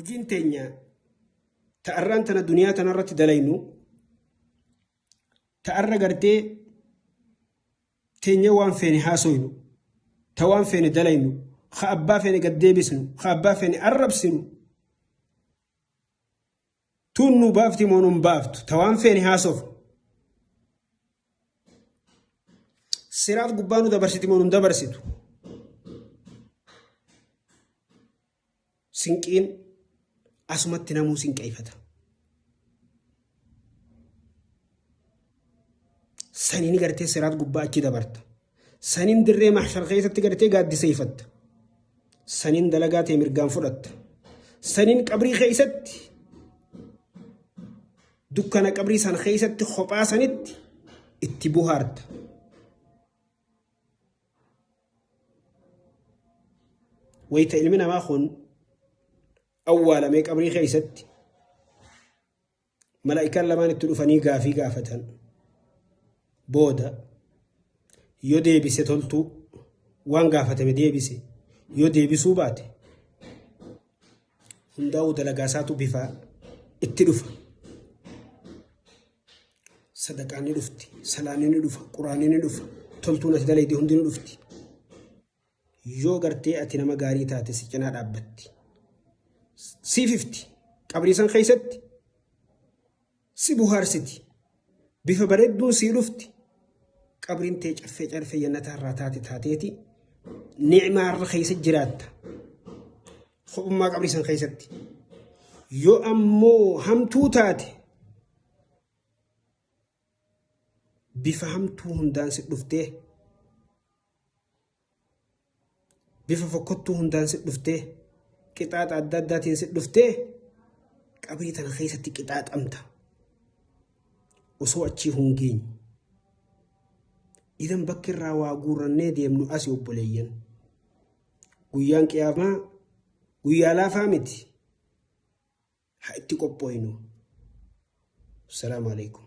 Hojiin teenya ta'arraan tana duniyaa tanarratti dalaynu ta'arra gartee teenya waan feene haasoynu ta waan feene dalaynu ka abbaa feene gaddeebisnu ka abbaa feene arrabsinu tunnu baafti moonun baaftu ta waan feene haasofnu siraat gubbaanu dabarsiti moonun dabarsitu sinqiin asumatti namuu sinqeeffata saniin gartee siraat gubbaa achi dabarta saniin dirree mahshar keessatti gartee gaaddiseeffatta saniin dalagaa ta'e mirgaan fudhatta saniin qabrii keessatti dukkana qabrii san keessatti kophaa sanitti itti buhaarta wayta ilmi namaa kun awwaalamee qabrii keessatti malaa'ikaan lamaan itti dhufanii gaafii gaafatan booda yoo deebise toltuu waan gaafatame deebise yoo deebisuu baate hundaa'uu dalagaasaatu bifaa itti dhufa sadaqaan ni dhufti salaanni ni dhufa quraanni ni dhufa toltuun ati dalaydee hundi ni dhufti yoo gartee ati nama gaarii taate si cinaa dhaabbatti siififti qabrii san keessatti si buhaarsiti bifa bareedduun sii dhufti qabriin tee caffee carfee jannataa irraa taateeti ni'maa irra keessa jiraatta khubummaa qabrii san keessatti yoo ammoo hamtuu taate bifa hamtuu hundaan si dhuftee bifa fokkottuu hundaan si dhuftee qixaaxa adda addaatiin si dhuftee qabrii tana keessatti qixaaxamta osoo achii hungeenyu idan bakki irraa waa guurrannee deemnu asii obboleeyyan guyyaan qiyaamaa guyyaa laafaa miti haa itti qophooynu. Assalaamu alaikum.